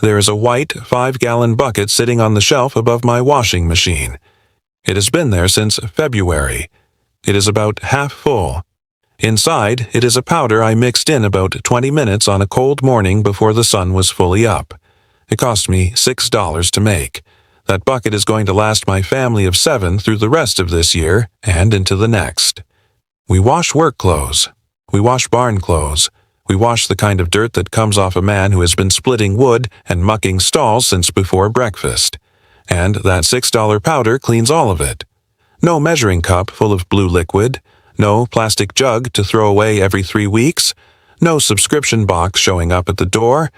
There is a white 5-gallon bucket sitting on the shelf above my washing machine. It has been there since February. It is about half full. Inside, it is a powder I mixed in about 20 minutes on a cold morning before the sun was fully up. It cost me $6 to make. That bucket is going to last my family of 7 through the rest of this year and into the next. We wash work clothes. We wash barn clothes. We wash the kind of dirt that comes off a man who has been splitting wood and mucking stalls since before breakfast. And that $6 powder cleans all of it. No measuring cup full of blue liquid. No plastic jug to throw away every 3 weeks. No subscription box showing up at the door.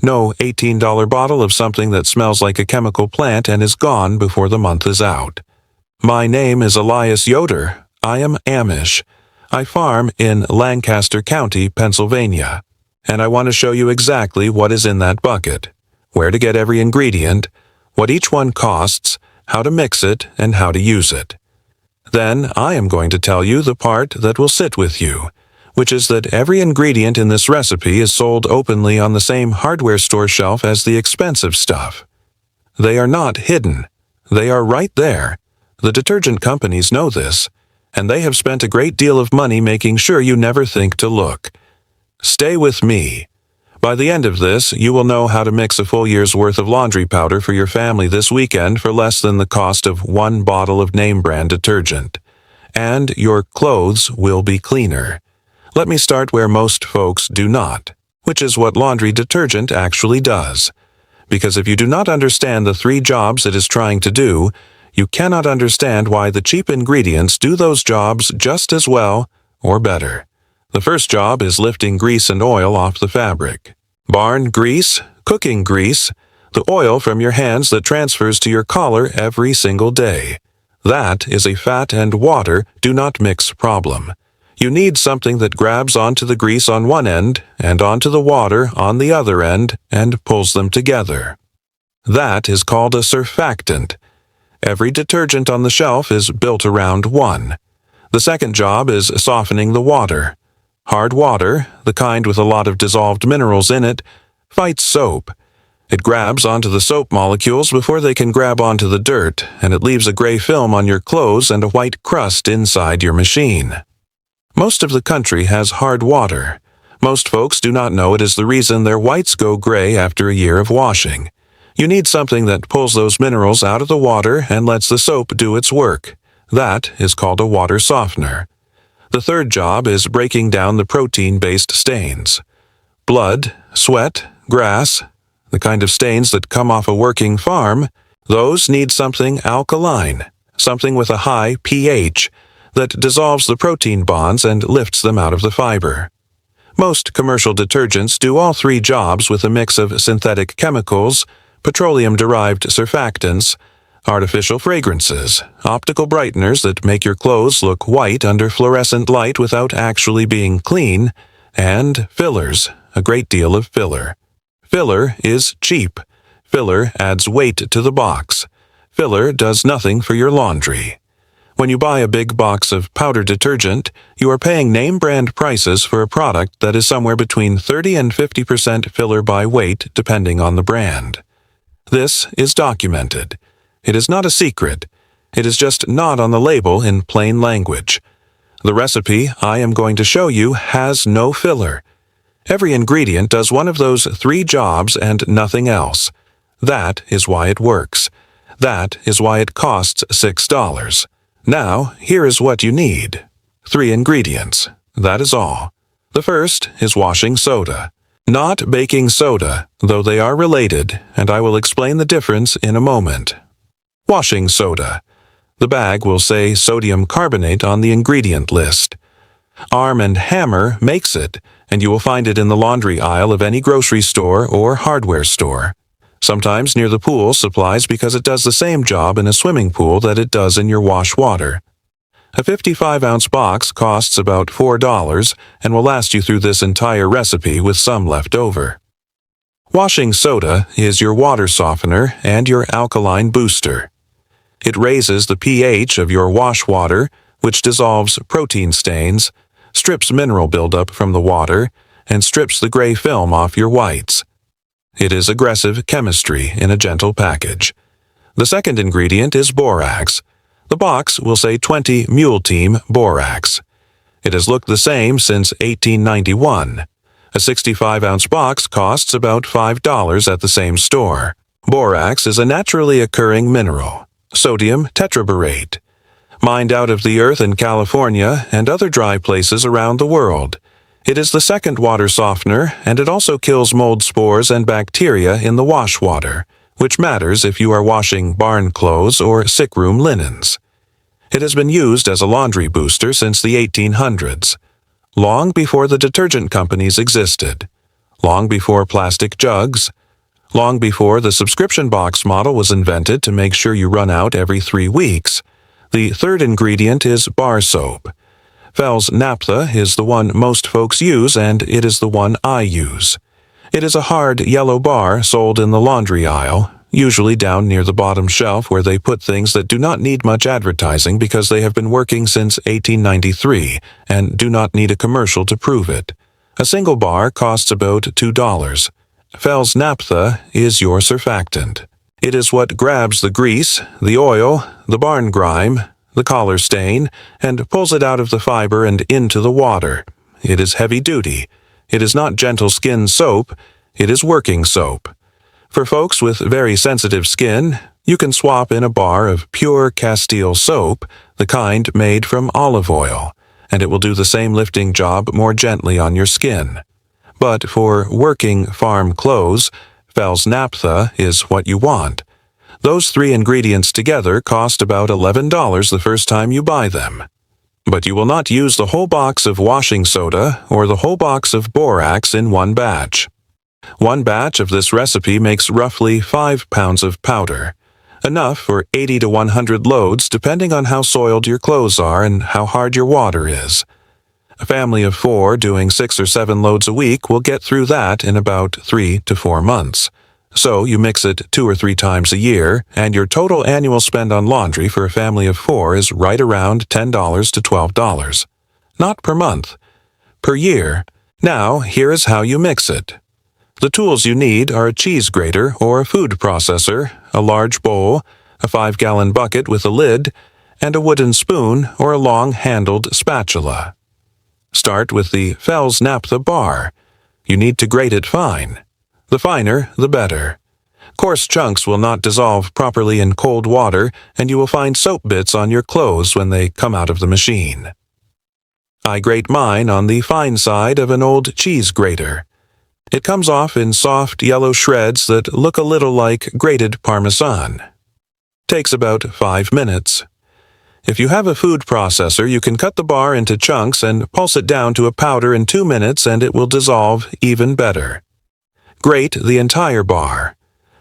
No $18 bottle of something that smells like a chemical plant and is gone before the month is out. My name is Elias Yoder. I am Amish. I farm in Lancaster County, Pennsylvania, and I want to show you exactly what is in that bucket, where to get every ingredient, what each one costs, how to mix it, and how to use it. Then I am going to tell you the part that will sit with you, which is that every ingredient in this recipe is sold openly on the same hardware store shelf as the expensive stuff. They are not hidden. They are right there. The detergent companies know this, and they have spent a great deal of money making sure you never think to look. Stay with me. By the end of this, you will know how to mix a full year's worth of laundry powder for your family this weekend for less than the cost of 1 bottle of name-brand detergent. And your clothes will be cleaner. Let me start where most folks do not, which is what laundry detergent actually does. Because if you do not understand the 3 jobs it is trying to do, you cannot understand why the cheap ingredients do those jobs just as well or better. The first job is lifting grease and oil off the fabric. Barn grease, cooking grease, the oil from your hands that transfers to your collar every single day. That is a fat and water do not mix problem. You need something that grabs onto the grease on one end and onto the water on the other end and pulls them together. That is called a surfactant. Every detergent on the shelf is built around one. The second job is softening the water. Hard water, the kind with a lot of dissolved minerals in it, fights soap. It grabs onto the soap molecules before they can grab onto the dirt, and it leaves a gray film on your clothes and a white crust inside your machine. Most of the country has hard water. Most folks do not know it is the reason their whites go gray after a year of washing. You need something that pulls those minerals out of the water and lets the soap do its work. That is called a water softener. The third job is breaking down the protein-based stains. Blood, sweat, grass, the kind of stains that come off a working farm, those need something alkaline, something with a high pH that dissolves the protein bonds and lifts them out of the fiber. Most commercial detergents do all 3 jobs with a mix of synthetic chemicals, petroleum-derived surfactants, artificial fragrances, optical brighteners that make your clothes look white under fluorescent light without actually being clean, and fillers, a great deal of filler. Filler is cheap. Filler adds weight to the box. Filler does nothing for your laundry. When you buy a big box of powder detergent, you are paying name-brand prices for a product that is somewhere between 30 and 50% filler by weight, depending on the brand. This is documented. It is not a secret. It is just not on the label in plain language. The recipe I am going to show you has no filler. Every ingredient does one of those 3 jobs and nothing else. That is why it works. That is why it costs $6. Now, here is what you need. 3 ingredients. That is all. The first is washing soda. Not baking soda, though they are related, and I will explain the difference in a moment. Washing soda. The bag will say sodium carbonate on the ingredient list. Arm & Hammer makes it, and you will find it in the laundry aisle of any grocery store or hardware store. Sometimes near the pool supplies because it does the same job in a swimming pool that it does in your wash water. A 55-ounce box costs about $4 and will last you through this entire recipe with some left over. Washing soda is your water softener and your alkaline booster. It raises the pH of your wash water, which dissolves protein stains, strips mineral buildup from the water, and strips the gray film off your whites. It is aggressive chemistry in a gentle package. The second ingredient is borax. The box will say 20 Mule Team Borax. It has looked the same since 1891. A 65-ounce box costs about $5 at the same store. Borax is a naturally occurring mineral, sodium tetraborate, mined out of the earth in California and other dry places around the world. It is the second water softener, and it also kills mold spores and bacteria in the wash water, which matters if you are washing barn clothes or sickroom linens. It has been used as a laundry booster since the 1800s, long before the detergent companies existed, long before plastic jugs, long before the subscription box model was invented to make sure you run out every 3 weeks. The third ingredient is bar soap. Fels-Naptha is the one most folks use, and it is the one I use. It is a hard yellow bar sold in the laundry aisle, usually down near the bottom shelf where they put things that do not need much advertising because they have been working since 1893 and do not need a commercial to prove it. A single bar costs about $2. Fels-Naptha is your surfactant. It is what grabs the grease, the oil, the barn grime, the collar stain, and pulls it out of the fiber and into the water. It is heavy duty. It is not gentle skin soap. It is working soap. For folks with very sensitive skin, you can swap in a bar of pure Castile soap, the kind made from olive oil, and it will do the same lifting job more gently on your skin. But for working farm clothes, Fels-Naptha is what you want. Those 3 ingredients together cost about $11 the first time you buy them. But you will not use the whole box of washing soda or the whole box of borax in one batch. One batch of this recipe makes roughly 5 pounds of powder, enough for 80 to 100 loads depending on how soiled your clothes are and how hard your water is. A family of 4 doing 6 or 7 loads a week will get through that in about 3 to 4 months. So you mix it 2 or 3 times a year, and your total annual spend on laundry for a family of 4 is right around $10 to $12. Not per month, per year. Now, here is how you mix it. The tools you need are a cheese grater or a food processor, a large bowl, a 5-gallon bucket with a lid, and a wooden spoon or a long-handled spatula. Start with the Fels-Naptha bar. You need to grate it fine. The finer, the better. Coarse chunks will not dissolve properly in cold water, and you will find soap bits on your clothes when they come out of the machine. I grate mine on the fine side of an old cheese grater. It comes off in soft yellow shreds that look a little like grated Parmesan. Takes about 5 minutes. If you have a food processor, you can cut the bar into chunks and pulse it down to a powder in 2 minutes, and it will dissolve even better. Grate the entire bar.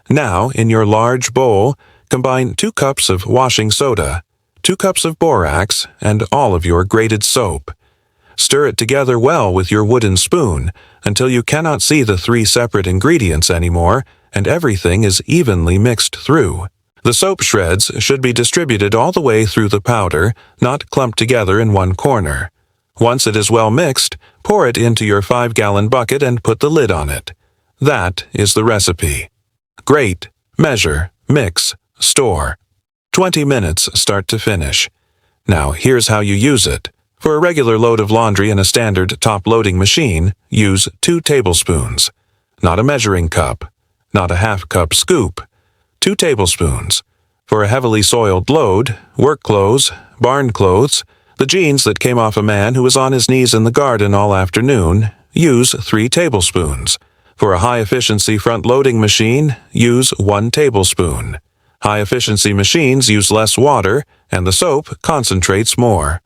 Now, in your large bowl, combine 2 cups of washing soda, 2 cups of borax, and all of your grated soap. Stir it together well with your wooden spoon until you cannot see the 3 separate ingredients anymore, and everything is evenly mixed through. The soap shreds should be distributed all the way through the powder, not clumped together in one corner. Once it is well mixed, pour it into your 5-gallon bucket and put the lid on it. That is the recipe. Grate, measure, mix, store. 20 minutes start to finish. Now here's how you use it. For a regular load of laundry in a standard top-loading machine, use 2 tablespoons. Not a measuring cup. Not a half-cup scoop. 2 tablespoons. For a heavily soiled load, work clothes, barn clothes, the jeans that came off a man who was on his knees in the garden all afternoon, use 3 tablespoons. For a high-efficiency front-loading machine, use 1 tablespoon. High-efficiency machines use less water, and the soap concentrates more.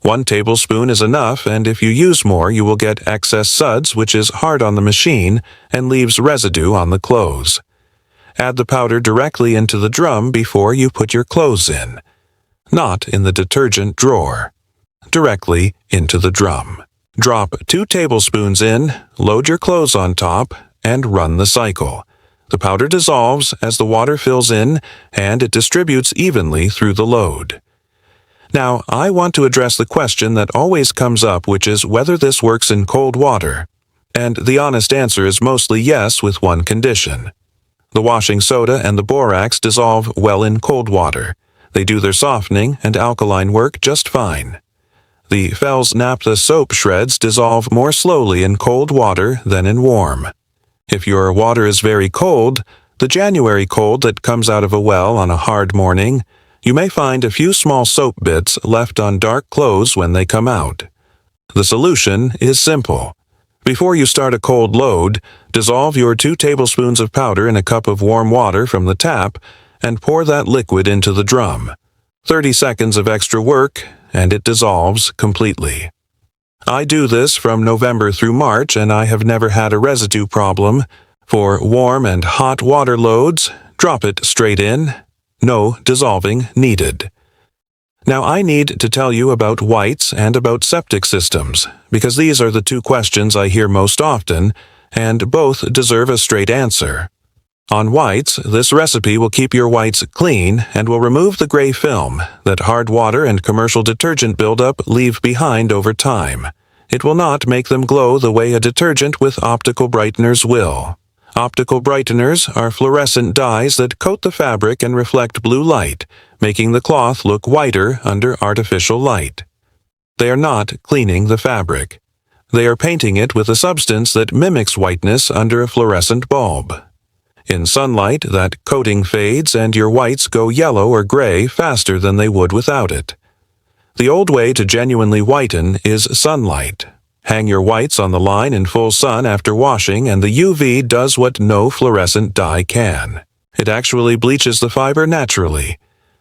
1 tablespoon is enough, and if you use more, you will get excess suds, which is hard on the machine and leaves residue on the clothes. Add the powder directly into the drum before you put your clothes in. Not in the detergent drawer. Directly into the drum. Drop 2 tablespoons in, load your clothes on top, and run the cycle. The powder dissolves as the water fills in, and it distributes evenly through the load. Now, I want to address the question that always comes up, which is whether this works in cold water. And the honest answer is mostly yes, with one condition. The washing soda and the borax dissolve well in cold water. They do their softening and alkaline work just fine. The Fels-Naptha soap shreds dissolve more slowly in cold water than in warm. If your water is very cold, the January cold that comes out of a well on a hard morning, you may find a few small soap bits left on dark clothes when they come out. The solution is simple. Before you start a cold load, dissolve your 2 tablespoons of powder in a cup of warm water from the tap and pour that liquid into the drum. 30 seconds of extra work, and it dissolves completely. I do this from November through March, and I have never had a residue problem. For warm and hot water loads, drop it straight in. No dissolving needed. Now I need to tell you about whites and about septic systems, because these are the 2 questions I hear most often, and both deserve a straight answer. On whites, this recipe will keep your whites clean and will remove the gray film that hard water and commercial detergent buildup leave behind over time. It will not make them glow the way a detergent with optical brighteners will. Optical brighteners are fluorescent dyes that coat the fabric and reflect blue light, making the cloth look whiter under artificial light. They are not cleaning the fabric. They are painting it with a substance that mimics whiteness under a fluorescent bulb. In sunlight, that coating fades and your whites go yellow or gray faster than they would without it. The old way to genuinely whiten is sunlight. Hang your whites on the line in full sun after washing, and the UV does what no fluorescent dye can. It actually bleaches the fiber naturally.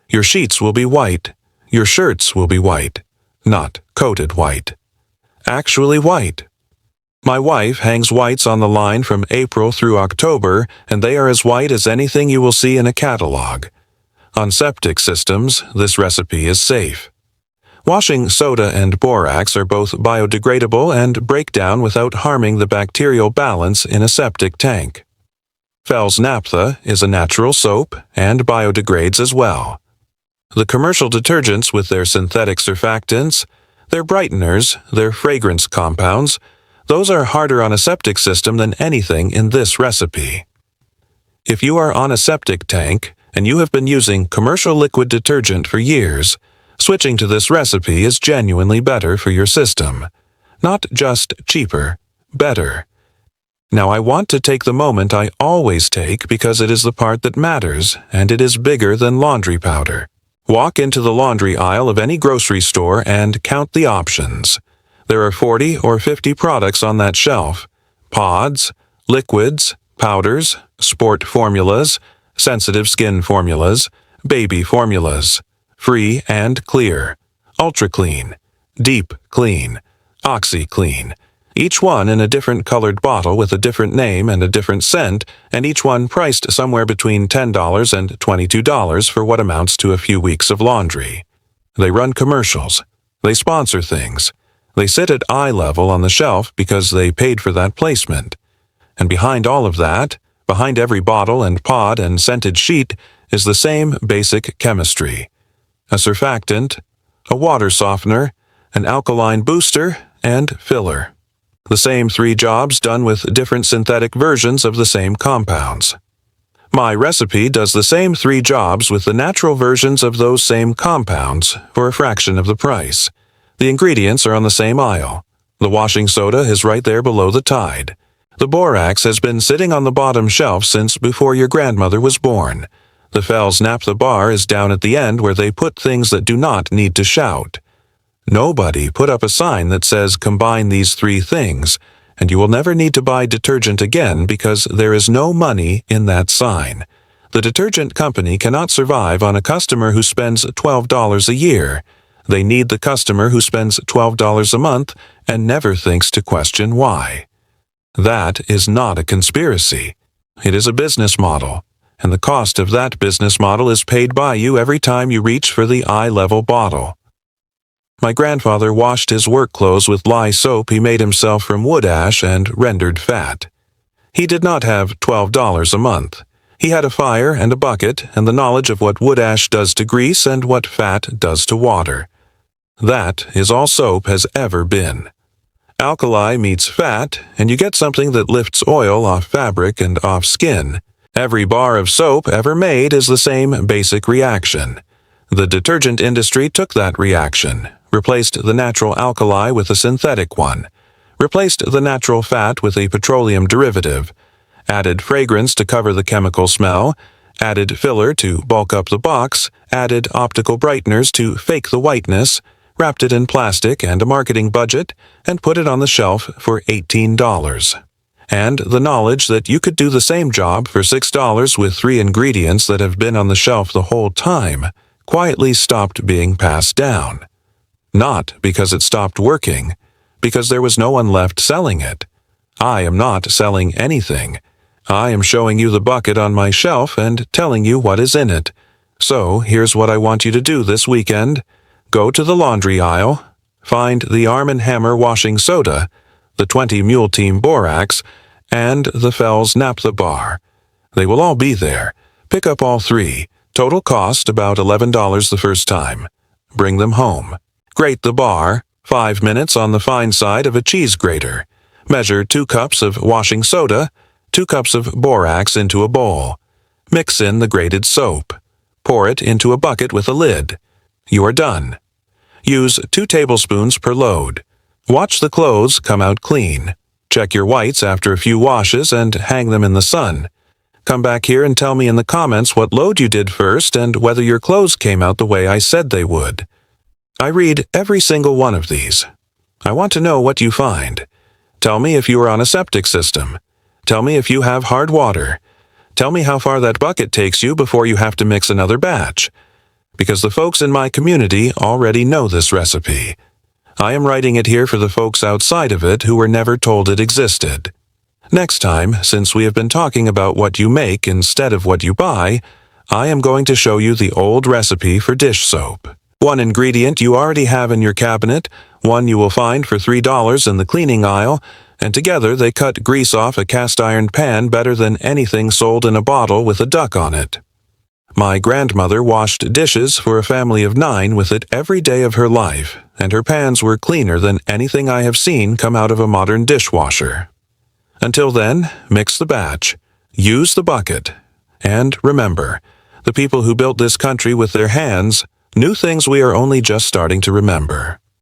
Your sheets will be white. Your shirts will be white. Not coated white. Actually white. My wife hangs whites on the line from April through October, and they are as white as anything you will see in a catalog. On septic systems, this recipe is safe. Washing soda and borax are both biodegradable and break down without harming the bacterial balance in a septic tank. Fels-Naptha is a natural soap and biodegrades as well. The commercial detergents with their synthetic surfactants, their brighteners, their fragrance compounds, those are harder on a septic system than anything in this recipe. If you are on a septic tank and you have been using commercial liquid detergent for years, switching to this recipe is genuinely better for your system. Not just cheaper, better. Now I want to take the moment I always take because it is the part that matters, and it is bigger than laundry powder. Walk into the laundry aisle of any grocery store and count the options. There are 40 or 50 products on that shelf. Pods, liquids, powders, sport formulas, sensitive skin formulas, baby formulas. Free and clear, ultra clean, deep clean, oxy clean, each one in a different colored bottle with a different name and a different scent, and each one priced somewhere between $10 and $22 for what amounts to a few weeks of laundry. They run commercials. They sponsor things. They sit at eye level on the shelf because they paid for that placement. And behind all of that, behind every bottle and pod and scented sheet, is the same basic chemistry. A surfactant, a water softener, an alkaline booster, and filler. The same 3 jobs done with different synthetic versions of the same compounds. My recipe does the same 3 jobs with the natural versions of those same compounds for a fraction of the price. The ingredients are on the same aisle. The washing soda is right there below the Tide. The borax has been sitting on the bottom shelf since before your grandmother was born. The Fels-Naptha Bar is down at the end where they put things that do not need to shout. Nobody put up a sign that says combine these 3 things, and you will never need to buy detergent again because there is no money in that sign. The detergent company cannot survive on a customer who spends $12 a year. They need the customer who spends $12 a month and never thinks to question why. That is not a conspiracy. It is a business model. And the cost of that business model is paid by you every time you reach for the eye-level bottle. My grandfather washed his work clothes with lye soap he made himself from wood ash and rendered fat. He did not have $12 a month. He had a fire and a bucket and the knowledge of what wood ash does to grease and what fat does to water. That is all soap has ever been. Alkali meets fat, and you get something that lifts oil off fabric and off skin. Every bar of soap ever made is the same basic reaction. The detergent industry took that reaction, replaced the natural alkali with a synthetic one, replaced the natural fat with a petroleum derivative, added fragrance to cover the chemical smell, added filler to bulk up the box, added optical brighteners to fake the whiteness, wrapped it in plastic and a marketing budget, and put it on the shelf for $18. And the knowledge that you could do the same job for $6 with 3 ingredients that have been on the shelf the whole time quietly stopped being passed down. Not because it stopped working, because there was no one left selling it. I am not selling anything. I am showing you the bucket on my shelf and telling you what is in it. So here's what I want you to do this weekend. Go to the laundry aisle, find the Arm & Hammer washing soda, the 20 Mule Team Borax, and the Fels-Naptha Bar. They will all be there. Pick up all 3. Total cost about $11 the first time. Bring them home. Grate the bar, 5 minutes on the fine side of a cheese grater. Measure 2 cups of washing soda, 2 cups of borax into a bowl. Mix in the grated soap. Pour it into a bucket with a lid. You are done. Use 2 tablespoons per load. Watch the clothes come out clean. Check your whites after a few washes and hang them in the sun. Come back here and tell me in the comments what load you did first and whether your clothes came out the way I said they would. I read every single one of these. I want to know what you find. Tell me if you are on a septic system. Tell me if you have hard water. Tell me how far that bucket takes you before you have to mix another batch. Because the folks in my community already know this recipe. I am writing it here for the folks outside of it who were never told it existed. Next time, since we have been talking about what you make instead of what you buy, I am going to show you the old recipe for dish soap. 1 ingredient you already have in your cabinet, 1 you will find for $3 in the cleaning aisle, and together they cut grease off a cast iron pan better than anything sold in a bottle with a duck on it. My grandmother washed dishes for a family of 9 with it every day of her life, and her pans were cleaner than anything I have seen come out of a modern dishwasher. Until then, mix the batch, use the bucket, and remember, the people who built this country with their hands knew things we are only just starting to remember.